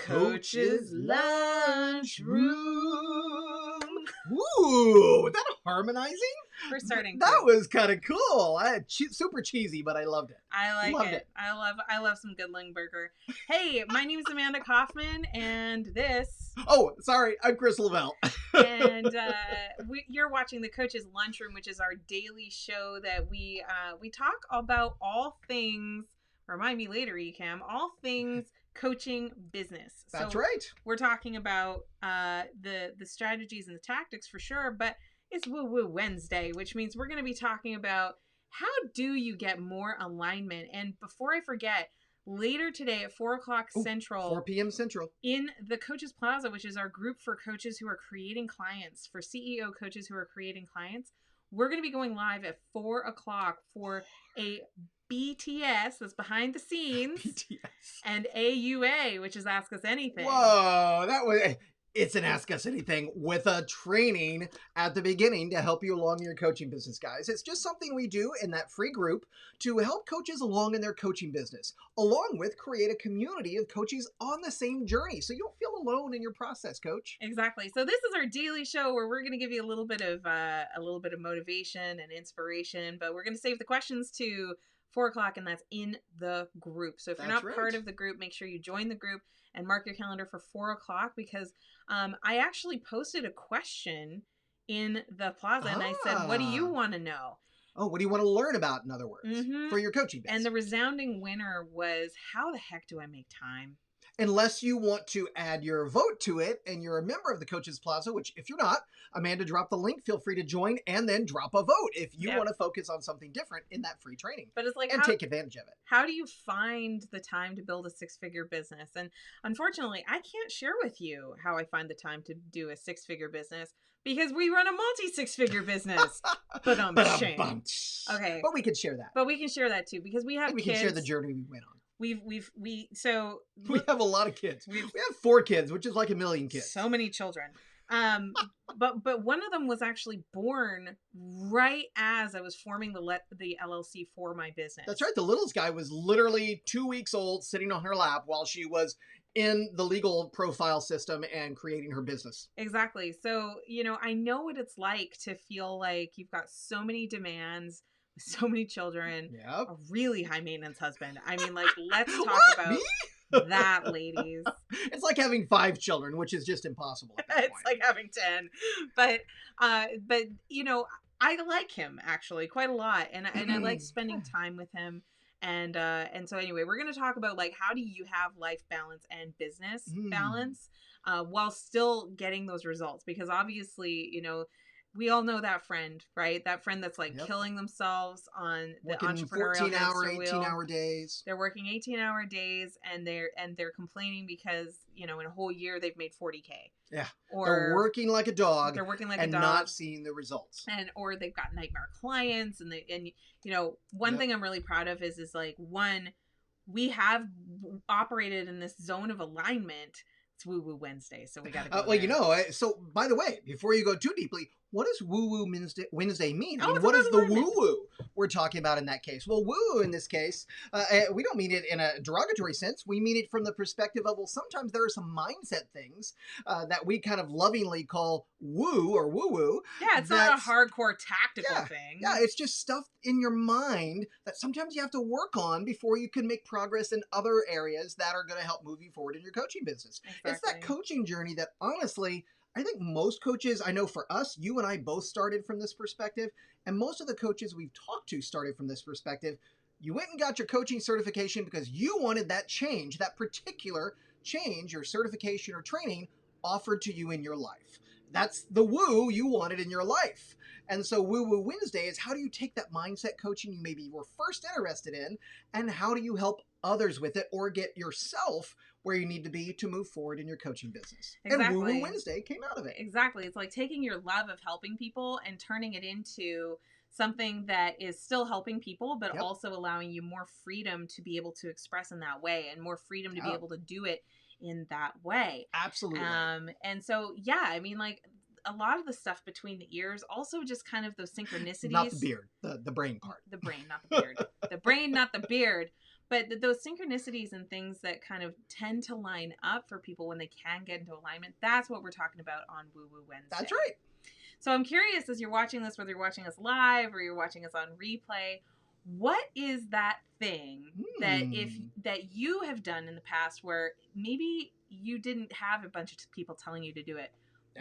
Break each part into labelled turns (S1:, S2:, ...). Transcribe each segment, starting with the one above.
S1: Coach's Lunchroom. Ooh, was that harmonizing?
S2: We're starting.
S1: That was kind of cool. Super cheesy, but I loved it.
S2: I like it. I love some good Lingburger. Hey, my name is Amanda Kaufman, and this.
S1: Oh, sorry, I'm Chris Lavelle.
S2: And you're watching the Coach's Lunchroom, which is our daily show that we talk about all things. Remind me later, Ecam. All things coaching business.
S1: That's
S2: so
S1: right.
S2: We're talking about the strategies and the tactics for sure, but it's Woo Woo Wednesday, which means we're going to be talking about how do you get more alignment. And before I forget, later today at 4 o'clock Central,
S1: 4 p.m. Central,
S2: in the Coaches Plaza, which is our group for coaches who are creating clients, for CEO coaches who are creating clients, we're going to be going live at 4 o'clock for a BTS, that's behind the scenes,
S1: BTS,
S2: and AUA, which is Ask Us Anything.
S1: Whoa, it's an Ask Us Anything with a training at the beginning to help you along in your coaching business, guys. It's just something we do in that free group to help coaches along in their coaching business, along with create a community of coaches on the same journey, so you don't feel alone in your process, Coach.
S2: Exactly. So this is our daily show where we're going to give you a little bit of motivation and inspiration, but we're going to save the questions to 4 o'clock, and that's in the group. So if you're not part of the group, make sure you join the group and mark your calendar for 4 o'clock, because I actually posted a question in the plaza and I said, what do you want to know?
S1: Oh, what do you want to learn about, in other words, for your coaching business?
S2: And the resounding winner was, how the heck do I make time?
S1: Unless you want to add your vote to it and you're a member of the Coaches Plaza, which if you're not, Amanda dropped the link. Feel free to join and then drop a vote if you want to focus on something different in that free training.
S2: But it's like,
S1: and take advantage of it. How
S2: do you find the time to build a 6-figure business? And unfortunately, I can't share with you how I find the time to do a 6-figure business because we run a multi-6-figure business. But okay.
S1: But we can share that.
S2: But we can share that too, because we have
S1: kids. We can share the journey we went on.
S2: We
S1: have a lot of kids. We have 4 kids, which is like 1 million kids.
S2: So many children. But one of them was actually born right as I was forming the LLC for my business.
S1: That's right. The littlest guy was literally 2 weeks old, sitting on her lap while she was in the legal profile system and creating her business.
S2: Exactly. So, I know what it's like to feel like you've got so many demands, so many children, a really high maintenance husband. I mean, like, let's talk about that, ladies.
S1: It's like having 5 children, which is just impossible at that point.
S2: It's like having 10. But I like him actually quite a lot, and I like spending time with him. And so anyway, we're going to talk about, like, how do you have life balance and business balance while still getting those results? Because obviously, we all know that friend, right? That friend that's like killing themselves on the entrepreneurial
S1: 18-hour days.
S2: They're working 18-hour days, and they're complaining because, in a whole year they've made 40K.
S1: Yeah.
S2: Or
S1: they're working like a dog.
S2: They're working like
S1: a dog
S2: and
S1: not seeing the results.
S2: Or they've got nightmare clients, and one thing I'm really proud of is like, one, we have operated in this zone of alignment. It's Woo Woo Wednesday, so we got to go
S1: there. So by the way, before you go too deeply, what does Woo Woo Wednesday mean? I mean, what is the woo woo we're talking about in that case? Well, woo woo in this case, we don't mean it in a derogatory sense. We mean it from the perspective of, well, sometimes there are some mindset things that we kind of lovingly call woo or woo woo.
S2: Yeah, it's not a hardcore tactical thing.
S1: Yeah, it's just stuff in your mind that sometimes you have to work on before you can make progress in other areas that are going to help move you forward in your coaching business. Exactly. It's that coaching journey that, honestly, I think most coaches, I know for us, you and I both started from this perspective, and most of the coaches we've talked to started from this perspective. You went and got your coaching certification because you wanted that change, that particular change or certification or training offered to you in your life. That's the woo you wanted in your life. And so Woo Woo Wednesday is, how do you take that mindset coaching you maybe were first interested in, and how do you help others with it or get yourself where you need to be to move forward in your coaching business. Exactly. And Woo Woo Wednesday came out of it.
S2: Exactly. It's like taking your love of helping people and turning it into something that is still helping people, but also allowing you more freedom to be able to express in that way, and more freedom to be able to do it in that way.
S1: Absolutely.
S2: And so, I mean, like, a lot of the stuff between the ears, also just kind of those synchronicities.
S1: Not the beard, the brain part.
S2: The brain, not the beard. The brain, not the beard. But those synchronicities and things that kind of tend to line up for people when they can get into alignment, that's what we're talking about on Woo Woo Wednesday.
S1: That's right.
S2: So I'm curious, as you're watching this, whether you're watching us live or you're watching us on replay, what is that thing that you have done in the past where maybe you didn't have a bunch of people telling you to do it,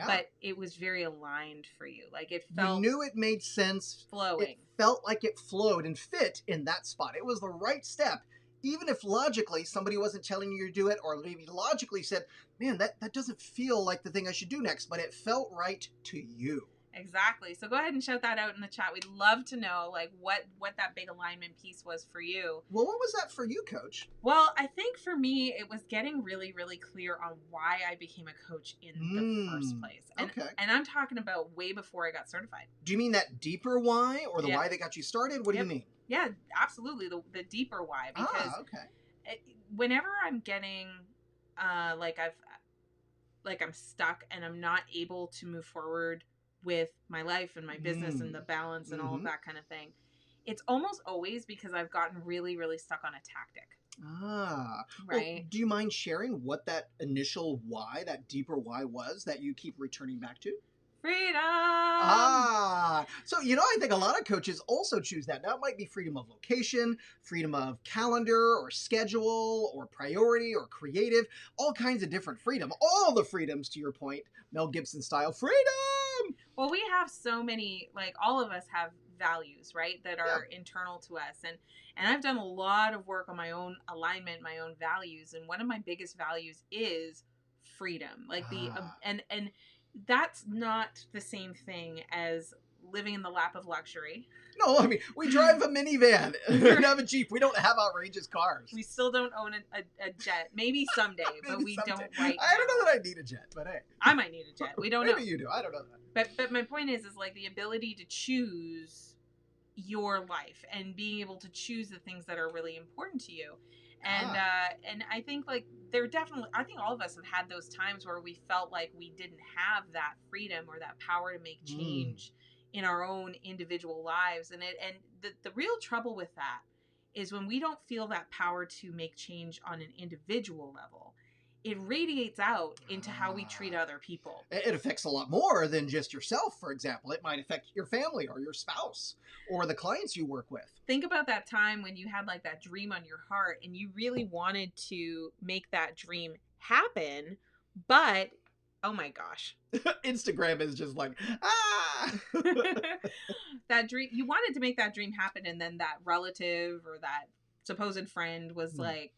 S2: but it was very aligned for you? Like it felt,
S1: you knew it made sense,
S2: flowing.
S1: It felt like it flowed and fit in that spot. It was the right step. Even if logically somebody wasn't telling you to do it, or maybe logically said, man, that doesn't feel like the thing I should do next, but it felt right to you.
S2: Exactly. So go ahead and shout that out in the chat. We'd love to know like what that big alignment piece was for you.
S1: Well, what was that for you, Coach?
S2: Well, I think for me, it was getting really, really clear on why I became a coach in the first place. And I'm talking about way before I got certified.
S1: Do you mean that deeper why, or the why that got you started? What do you mean?
S2: Yeah, absolutely. The deeper why. Because whenever I'm getting, I'm stuck and I'm not able to move forward with my life and my business and the balance and all of that kind of thing, it's almost always because I've gotten really, really stuck on a tactic. Right.
S1: Well, do you mind sharing what that initial why, that deeper why was that you keep returning back to?
S2: Freedom.
S1: So, I think a lot of coaches also choose that. Now, it might be freedom of location, freedom of calendar or schedule or priority or creative, all kinds of different freedom. All the freedoms, to your point, Mel Gibson style freedom.
S2: Well, we have so many, like all of us have values, right, that are internal to us. And I've done a lot of work on my own alignment, my own values. And one of my biggest values is freedom. Like and that's not the same thing as living in the lap of luxury.
S1: No, I mean, we drive a minivan. We don't have a Jeep. We don't have outrageous cars.
S2: We still don't own a jet. Maybe someday, but we don't right now.
S1: I don't know that I need a jet, but hey.
S2: I might need a jet. We don't know.
S1: Maybe you do. I don't know that.
S2: But my point is like the ability to choose your life and being able to choose the things that are really important to you. And I think like I think all of us have had those times where we felt like we didn't have that freedom or that power to make change in our own individual lives. And the real trouble with that is when we don't feel that power to make change on an individual level, it radiates out into how we treat other people.
S1: It affects a lot more than just yourself, for example. It might affect your family or your spouse or the clients you work with.
S2: Think about that time when you had like that dream on your heart and you really wanted to make that dream happen, but oh my gosh.
S1: Instagram is just like,
S2: that dream, you wanted to make that dream happen, and then that relative or that supposed friend was like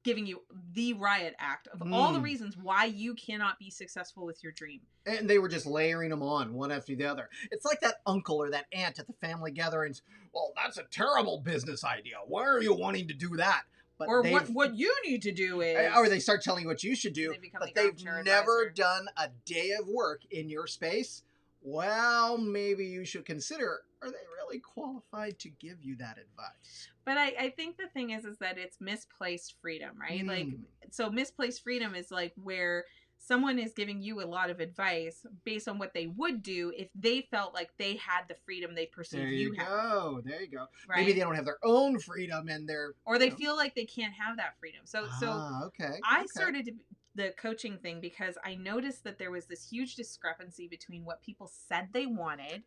S2: giving you the riot act of all the reasons why you cannot be successful with your dream.
S1: And they were just layering them on one after the other. It's like that uncle or that aunt at the family gatherings. Well, that's a terrible business idea. Why are you wanting to do that?
S2: But or what you need to do is...
S1: Or they start telling you what you should do, but they've never done a day of work in your space. Well, maybe you should consider, are they really qualified to give you that advice?
S2: But I think the thing is that it's misplaced freedom, right? Like, so misplaced freedom is like where someone is giving you a lot of advice based on what they would do if they felt like they had the freedom they perceive you have.
S1: There you go.
S2: Right?
S1: Maybe they don't have their own freedom and they're...
S2: Or they feel like they can't have that freedom. So I started the coaching thing because I noticed that there was this huge discrepancy between what people said they wanted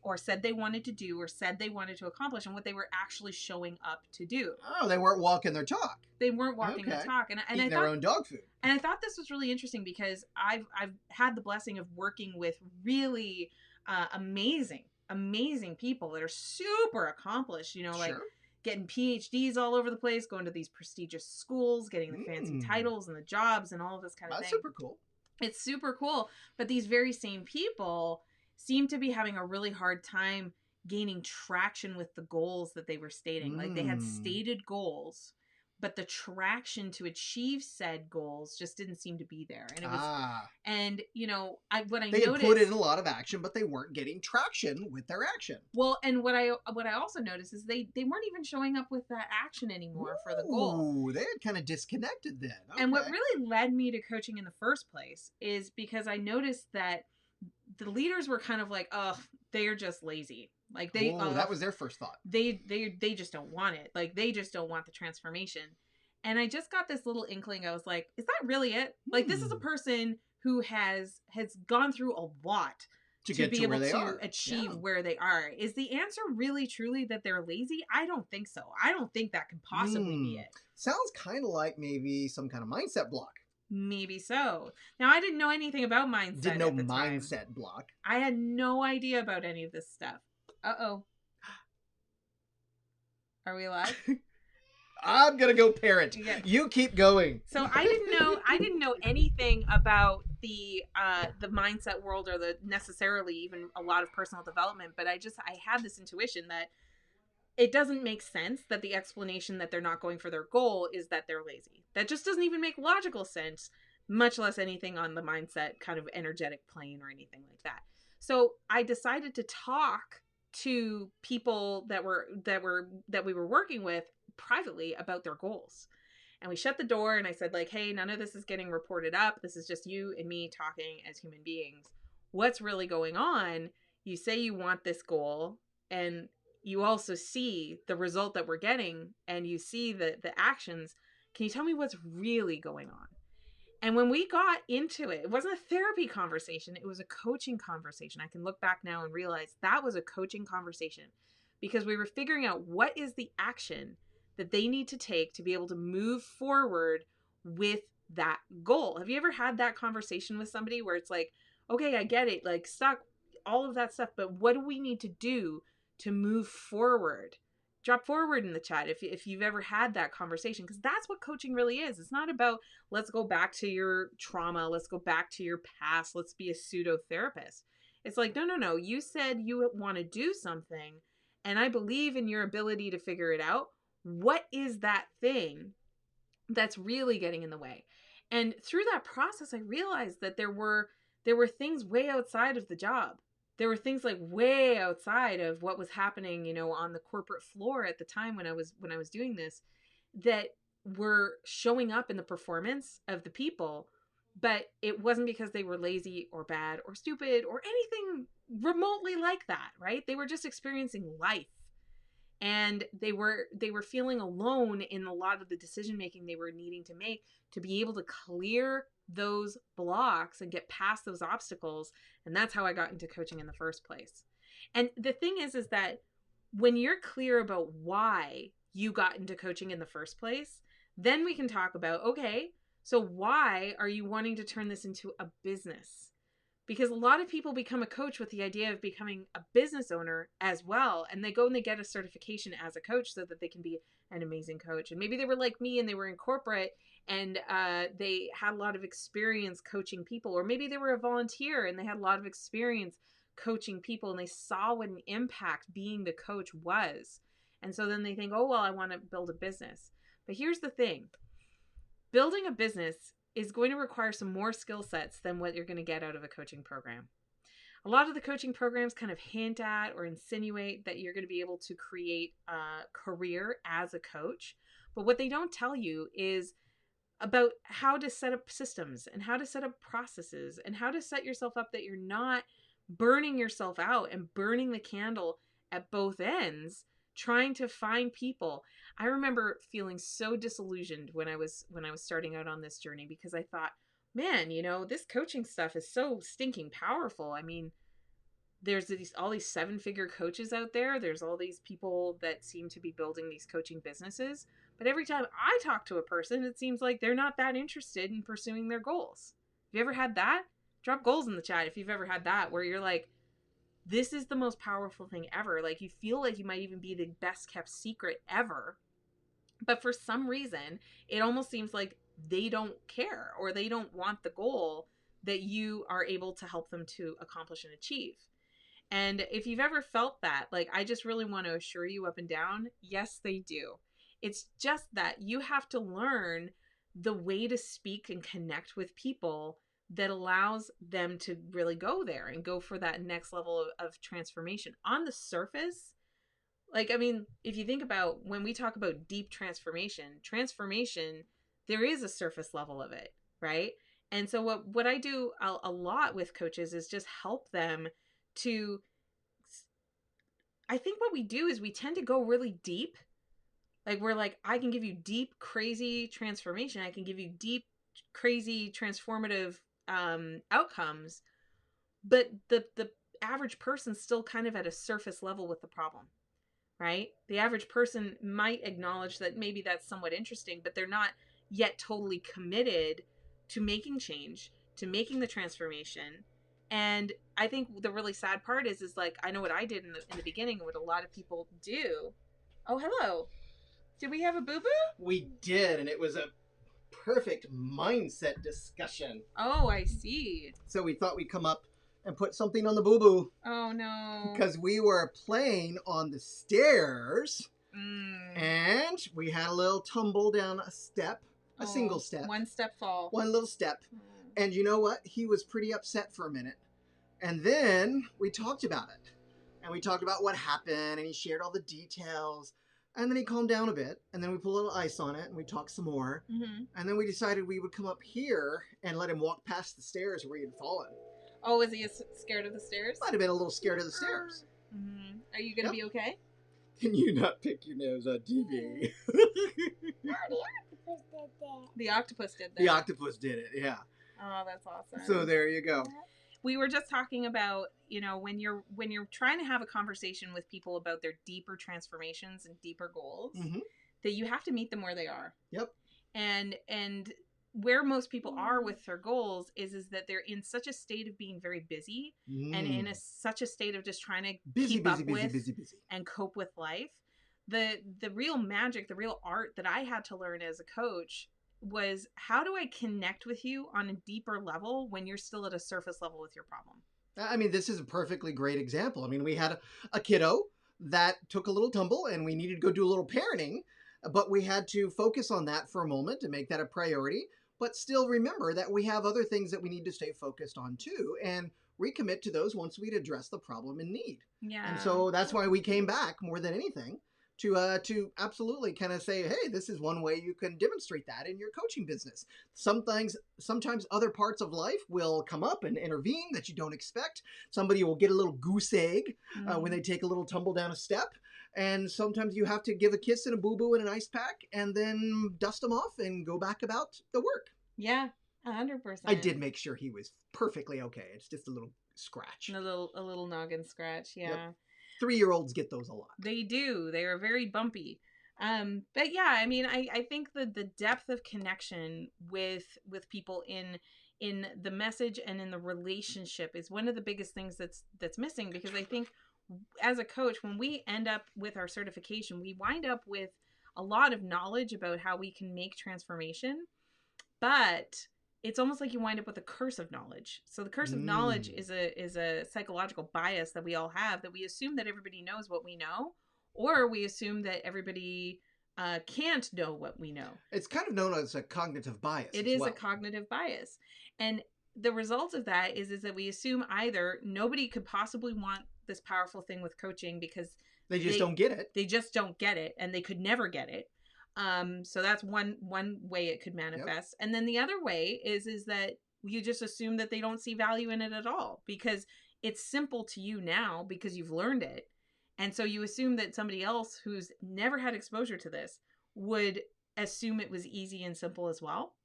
S2: or said they wanted to do or said they wanted to accomplish and what they were actually showing up to do.
S1: Oh, they weren't walking their talk.
S2: They weren't walking the talk. And
S1: eating their own dog food.
S2: And I thought this was really interesting because I've had the blessing of working with really amazing people that are super accomplished, like getting PhDs all over the place, going to these prestigious schools, getting the fancy titles and the jobs and all of this kind of thing.
S1: That's super cool.
S2: It's super cool. But these very same people seem to be having a really hard time gaining traction with the goals that they were stating. Like they had stated goals, but the traction to achieve said goals just didn't seem to be there. And it was, and they
S1: had put in a lot of action, but they weren't getting traction with their action.
S2: Well, and what I also noticed is they weren't even showing up with that action anymore for the goal.
S1: They had kind of disconnected then. Okay.
S2: And what really led me to coaching in the first place is because I noticed that the leaders were kind of like, oh, they're just lazy. Like
S1: that was their first thought.
S2: They just don't want it. Like they just don't want the transformation. And I just got this little inkling. I was like, is that really it? Like this is a person who has gone through a lot to be able to achieve where they are. Is the answer really truly that they're lazy? I don't think so. I don't think that can possibly be it.
S1: Sounds kind of like maybe some kind of mindset block.
S2: Maybe so. Now, I didn't know anything about mindset.
S1: Didn't know mindset block.
S2: I had no idea about any of this stuff. Uh-oh. Are we alive?
S1: I'm gonna go parent. Yeah. You keep going.
S2: So I didn't know anything about the mindset world or the necessarily even a lot of personal development, but I had this intuition that it doesn't make sense that the explanation that they're not going for their goal is that they're lazy. That just doesn't even make logical sense, much less anything on the mindset kind of energetic plane or anything like that. So I decided to talk to people that we were working with privately about their goals. And we shut the door and I said, like, hey, none of this is getting reported up. This is just you and me talking as human beings. What's really going on? You say you want this goal and you also see the result that we're getting and you see the actions. Can you tell me what's really going on? And when we got into it, it wasn't a therapy conversation. It was a coaching conversation. I can look back now and realize that was a coaching conversation because we were figuring out what is the action that they need to take to be able to move forward with that goal. Have you ever had that conversation with somebody where it's like, okay, I get it, like stuck, all of that stuff, but what do we need to do to move forward? Drop forward in the chat if you've ever had that conversation, because that's what coaching really is. It's not about let's go back to your trauma, let's go back to your past, let's be a pseudo therapist. It's like, no, you said you want to do something and I believe in your ability to figure it out. What is that thing that's really getting in the way? And through that process, I realized that there were things way outside of the job. There were things like way outside of what was happening, you know, on the corporate floor at the time when I was doing this, that were showing up in the performance of the people, but it wasn't because they were lazy or bad or stupid or anything remotely like that, right? They were just experiencing life. And they were feeling alone in a lot of the decision making they were needing to make to be able to clear those blocks and get past those obstacles. And that's how I got into coaching in the first place. And the thing is that when you're clear about why you got into coaching in the first place, then we can talk about, okay, so why are you wanting to turn this into a business? Because a lot of people become a coach with the idea of becoming a business owner as well. And they go and they get a certification as a coach so that they can be an amazing coach. And maybe they were like me and they were in corporate and they had a lot of experience coaching people. Or maybe they were a volunteer and they had a lot of experience coaching people and they saw what an impact being the coach was. And so then they think, oh, well, I want to build a business. But here's the thing. Building a business is going to require some more skill sets than what you're going to get out of a coaching program. A lot of the coaching programs kind of hint at or insinuate that you're going to be able to create a career as a coach. But what they don't tell you is about how to set up systems and how to set up processes and how to set yourself up that you're not burning yourself out and burning the candle at both ends, trying to find people. I remember feeling so disillusioned when I was starting out on this journey because I thought, man, you know, this coaching stuff is so stinking powerful. I mean, there's all these 7-figure coaches out there. There's all these people that seem to be building these coaching businesses. But every time I talk to a person, it seems like they're not that interested in pursuing their goals. Have you ever had that? Drop goals in the chat if you've ever had that, where you're like, this is the most powerful thing ever. Like you feel like you might even be the best kept secret ever. But for some reason, it almost seems like they don't care or they don't want the goal that you are able to help them to accomplish and achieve. And if you've ever felt that, like, I just really want to assure you up and down, yes, they do. It's just that you have to learn the way to speak and connect with people that allows them to really go there and go for that next level of transformation. On the surface, like, I mean, if you think about when we talk about deep transformation, there is a surface level of it, right? And so what I do a lot with coaches is just help them to I think what we do is we tend to go really deep. Like, we're like, I can give you deep, crazy transformation. I can give you deep, crazy, transformative outcomes. But the average person's still kind of at a surface level with the problem, right? The average person might acknowledge that maybe that's somewhat interesting, but they're not yet totally committed to making change, to making the transformation. And I think the really sad part is like, I know what I did in the beginning, what a lot of people do. Oh, hello. Did we have a boo-boo?
S1: We did, and it was a perfect mindset discussion.
S2: Oh, I see.
S1: So we thought we'd come up and put something on the boo-boo.
S2: Oh, no.
S1: Because we were playing on the stairs, and we had a little tumble down a step, a single step.
S2: One step fall.
S1: One little step. And you know what? He was pretty upset for a minute. And then we talked about it. And we talked about what happened, and he shared all the details. And then he calmed down a bit, and then we put a little ice on it, and we talked some more. And then we decided we would come up here and let him walk past the stairs where he had fallen.
S2: Oh, is he scared of the stairs?
S1: Might have been a little scared of the stairs.
S2: Are you going to be okay?
S1: Can you not pick your nose on TV?
S2: The octopus did that.
S1: The octopus did it, yeah.
S2: Oh, that's awesome.
S1: So there you go.
S2: We were just talking about, you know, when you're trying to have a conversation with people about their deeper transformations and deeper goals, that you have to meet them where they are.
S1: Yep.
S2: And where most people are with their goals is that they're in such a state of being very busy and in such a state of just trying to keep up with and cope with life. The real magic, the real art that I had to learn as a coach was, how do I connect with you on a deeper level when you're still at a surface level with your problem?
S1: I mean, this is a perfectly great example. I mean, we had a kiddo that took a little tumble and we needed to go do a little parenting, but we had to focus on that for a moment to make that a priority, but still remember that we have other things that we need to stay focused on too, and recommit to those once we'd addressed the problem in need.
S2: Yeah.
S1: And so that's why we came back more than anything to absolutely kind of say, hey, this is one way you can demonstrate that in your coaching business. Sometimes other parts of life will come up and intervene that you don't expect. Somebody will get a little goose egg when they take a little tumble down a step. And sometimes you have to give a kiss and a boo-boo and an ice pack and then dust them off and go back about the work.
S2: Yeah, 100%.
S1: I did make sure he was perfectly okay. It's just a little scratch.
S2: A little noggin scratch, yeah.
S1: Yep. 3-year-olds get those a lot.
S2: They do. They are very bumpy. But yeah, I mean, I think that the depth of connection with people in the message and in the relationship is one of the biggest things that's missing, because I think as a coach, when we end up with our certification, we wind up with a lot of knowledge about how we can make transformation, but it's almost like you wind up with a curse of knowledge. So the curse of knowledge is a psychological bias that we all have, that we assume that everybody knows what we know, or we assume that everybody can't know what we know.
S1: It's kind of known as a cognitive bias.
S2: It is a cognitive bias. And the result of that is that we assume either nobody could possibly want this powerful thing with coaching because
S1: they don't get it.
S2: They just don't get it, and they could never get it. So that's one way it could manifest. Yep. And then the other way is that you just assume that they don't see value in it at all, because it's simple to you now because you've learned it. And so you assume that somebody else who's never had exposure to this would assume it was easy and simple as well.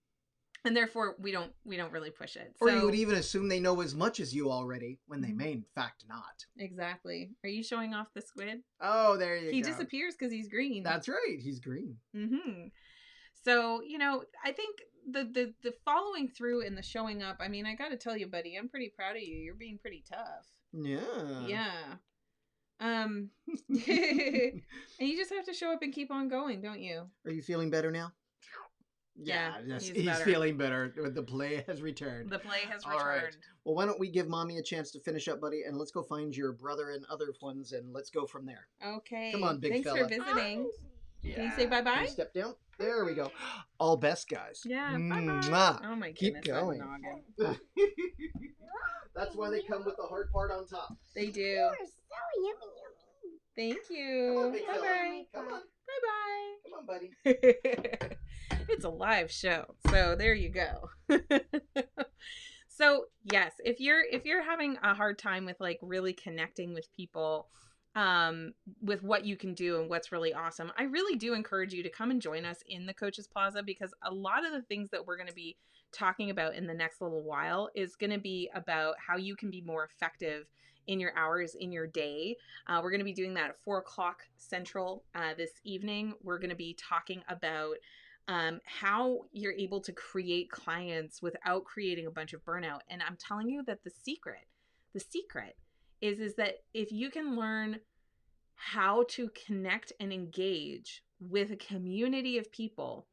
S2: And therefore we don't really push it.
S1: Or you would even assume they know as much as you already when they may in fact not.
S2: Exactly. Are you showing off the squid?
S1: Oh, there you go.
S2: He disappears because he's green.
S1: That's right. He's green.
S2: Mm-hmm. So, I think the following through and the showing up, I mean, I got to tell you, buddy, I'm pretty proud of you. You're being pretty tough.
S1: Yeah.
S2: Yeah. And you just have to show up and keep on going, don't you?
S1: Are you feeling better now?
S2: Yeah,
S1: he's feeling better. The play has returned.
S2: The play has returned.
S1: All right. Well, why don't we give Mommy a chance to finish up, buddy, and let's go find your brother and other ones, and let's go from there.
S2: Okay.
S1: Come on, big fella.
S2: Thanks for visiting.
S1: Yeah.
S2: Can you say bye-bye?
S1: Can you step down. There we go. All best, guys.
S2: Yeah, bye-bye. Oh, my goodness.
S1: Keep going. That's why they come with the hard part on top.
S2: They do.
S3: You're so yummy.
S2: Thank you.
S1: Bye-bye. Come on.
S2: Bye-bye.
S1: Come on, buddy.
S2: It's a live show, so there you go. So yes, if you're having a hard time with like really connecting with people, with what you can do and what's really awesome. I really do encourage you to come and join us in the Coaches Plaza, because a lot of the things that we're going to be talking about in the next little while is going to be about how you can be more effective in your hours in your day. We're going to be doing that at 4:00 Central this evening. We're going to be talking about how you're able to create clients without creating a bunch of burnout. And I'm telling you that the secret is that if you can learn how to connect and engage with a community of people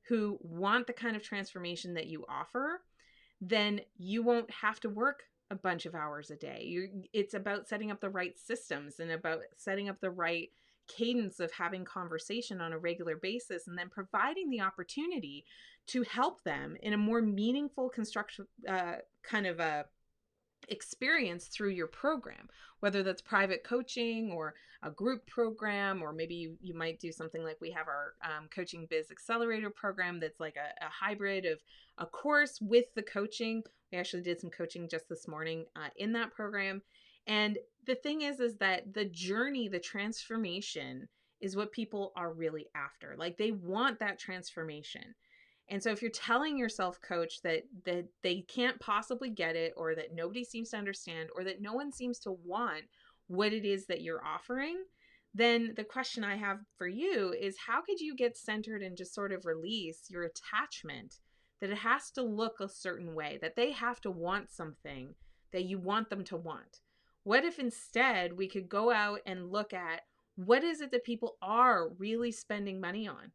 S2: who want the kind of transformation that you offer, then you won't have to work a bunch of hours a day. It's about setting up the right systems and about setting up the right cadence of having conversation on a regular basis, and then providing the opportunity to help them in a more meaningful construction kind of a experience through your program, whether that's private coaching or a group program, or maybe you might do something like we have our Coaching Biz Accelerator program that's like a hybrid of a course with the coaching. We actually did some coaching just this morning in that program. And the thing is that the journey, the transformation is what people are really after. Like, they want that transformation. And so if you're telling yourself, coach, that they can't possibly get it, or that nobody seems to understand, or that no one seems to want what it is that you're offering, then the question I have for you is, how could you get centered and just sort of release your attachment that it has to look a certain way, that they have to want something that you want them to want? What if instead we could go out and look at what is it that people are really spending money on?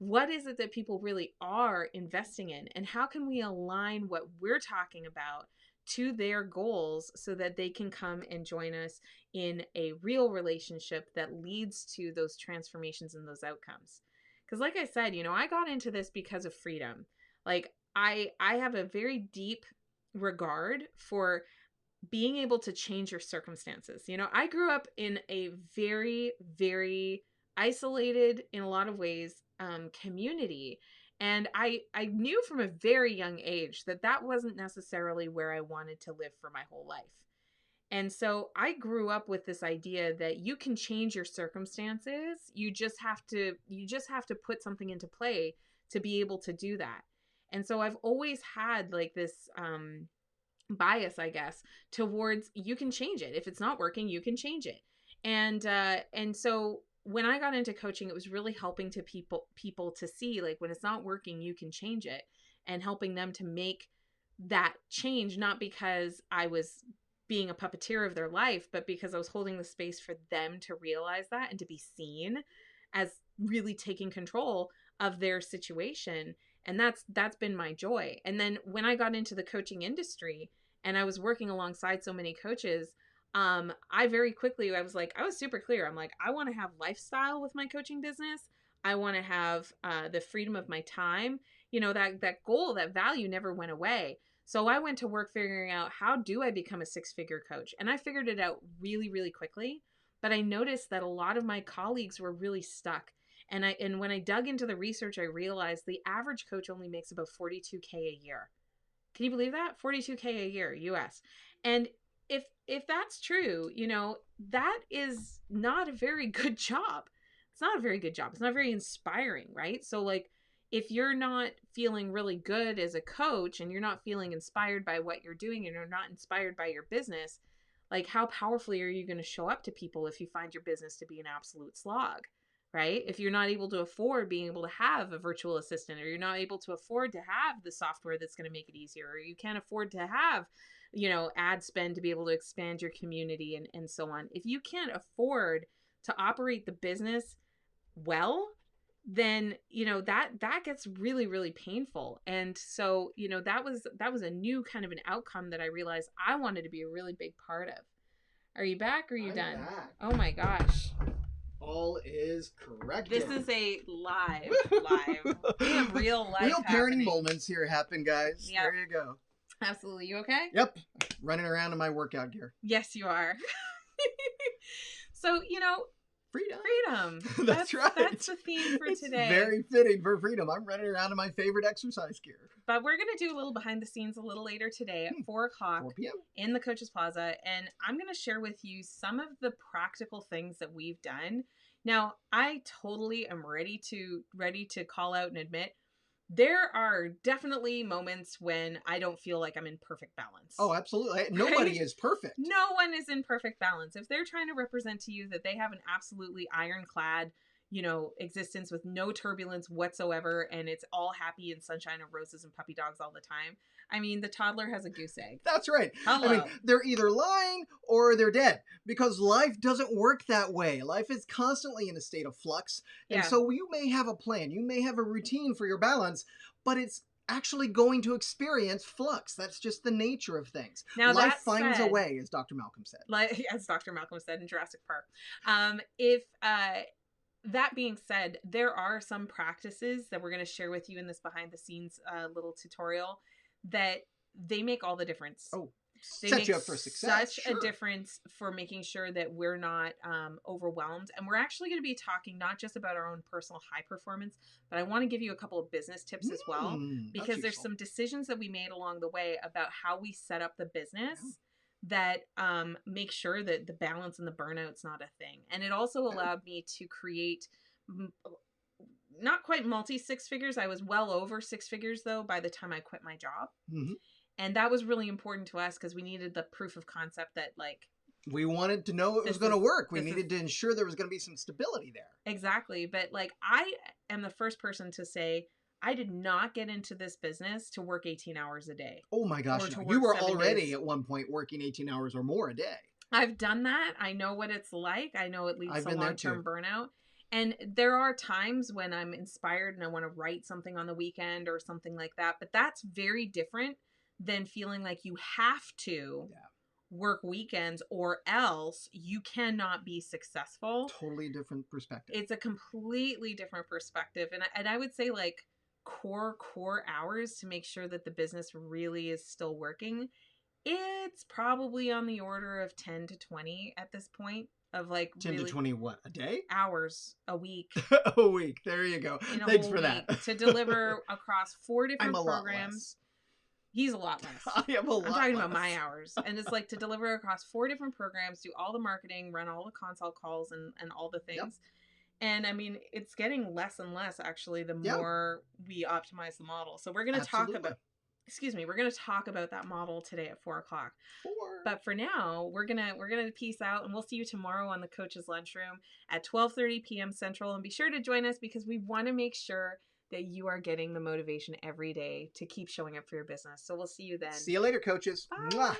S2: What is it that people really are investing in? And how can we align what we're talking about to their goals so that they can come and join us in a real relationship that leads to those transformations and those outcomes? Because like I said, I got into this because of freedom. Like, I have a very deep regard for being able to change your circumstances. I grew up in a very, very isolated, in a lot of ways, community. And I knew from a very young age that wasn't necessarily where I wanted to live for my whole life. And so I grew up with this idea that you can change your circumstances. You just have to put something into play to be able to do that. And so I've always had like this bias, I guess, towards you can change it. If it's not working, you can change it. And so when I got into coaching, it was really helping to people to see, like, when it's not working, you can change it, and helping them to make that change, not because I was being a puppeteer of their life, but because I was holding the space for them to realize that and to be seen as really taking control of their situation. And that's been my joy. And then when I got into the coaching industry and I was working alongside so many coaches, I very quickly, I was super clear. I'm like, I want to have lifestyle with my coaching business. I want to have the freedom of my time. That goal, that value never went away. So I went to work figuring out, how do I become a 6-figure coach? And I figured it out really, really quickly. But I noticed that a lot of my colleagues were really stuck. And when I dug into the research, I realized the average coach only makes about $42K a year. Can you believe that? $42K a year, US. And if that's true, that is not a very good job. It's not a very good job. It's not very inspiring, right? So like, if you're not feeling really good as a coach and you're not feeling inspired by what you're doing and you're not inspired by your business, like, how powerfully are you going to show up to people if you find your business to be an absolute slog, right? If you're not able to afford being able to have a virtual assistant, or you're not able to afford to have the software that's going to make it easier, or you can't afford to have, ad spend to be able to expand your community and so on. If you can't afford to operate the business well, then, that gets really, really painful. And so, that was a new kind of an outcome that I realized I wanted to be a really big part of. Are you back or are you done?
S1: Back.
S2: Oh my gosh.
S1: All is correct.
S2: This is a live. We have real life.
S1: Real parenting moments here happen, guys.
S2: Yep.
S1: There you go.
S2: Absolutely. You okay?
S1: Yep. Running around in my workout gear.
S2: Yes, you are. So,
S1: Freedom. That's right.
S2: That's the theme for today.
S1: Very fitting for freedom. I'm running around in my favorite exercise gear.
S2: But we're going to do a little behind the scenes a little later today at 4 o'clock
S1: 4 p.m.
S2: in the Coaches Plaza. And I'm going to share with you some of the practical things that we've done. Now, I totally am ready to call out and admit there are definitely moments when I don't feel like I'm in perfect balance.
S1: Oh, absolutely. Nobody is perfect.
S2: No one is in perfect balance. If they're trying to represent to you that they have an absolutely ironclad, existence with no turbulence whatsoever, and it's all happy and sunshine and roses and puppy dogs all the time, I mean, the toddler has a goose egg.
S1: That's right.
S2: Hello.
S1: I mean, they're either lying or they're dead, because life doesn't work that way. Life is constantly in a state of flux. And so you may have a plan, you may have a routine for your balance, but it's actually going to experience flux. That's just the nature of things. Now, life finds a way, as Dr. Malcolm said.
S2: As Dr. Malcolm said in Jurassic Park. That being said, there are some practices that we're going to share with you in this behind the scenes little tutorial that they make all the difference.
S1: Oh, set you up for success.
S2: Such a difference for making sure that we're not overwhelmed. And we're actually going to be talking not just about our own personal high performance, but I want to give you a couple of business tips as well, because there's some decisions that we made along the way about how we set up the business that make sure that the balance and the burnout's not a thing. And it also allowed me to create not quite multi six figures. I was well over 6 figures though by the time I quit my job. And that was really important to us because we needed the proof of concept that
S1: we wanted to know it was going to work. We needed to ensure there was going to be some stability there.
S2: Exactly. But I am the first person to say, I did not get into this business to work 18 hours a day.
S1: Oh my gosh. You were already at one point working 18 hours or more a day.
S2: I've done that. I know what it's like. I know it leads to long-term burnout. And there are times when I'm inspired and I want to write something on the weekend or something like that. But that's very different than feeling like you have to work weekends or else you cannot be successful.
S1: Totally different perspective.
S2: It's a completely different perspective. And I would say core hours to make sure that the business really is still working. It's probably on the order of 10 to 20 at this point. Of
S1: 10 to 20 what? A day?
S2: Hours a week.
S1: A week. There you go. Thanks for that.
S2: To deliver across 4 different programs. He's a lot less.
S1: I am a lot less.
S2: I'm talking about my hours. And it's to deliver across 4 different programs, do all the marketing, run all the consult calls and all the things. Yep. And I mean, it's getting less and less actually the more we optimize the model. So we're going to talk about that model today at 4 o'clock. But for now, we're gonna peace out, and we'll see you tomorrow on the Coach's Lunchroom at 12:30 p.m. Central. And be sure to join us because we want to make sure that you are getting the motivation every day to keep showing up for your business. So we'll see you then.
S1: See you later, coaches.
S2: Bye. Mwah.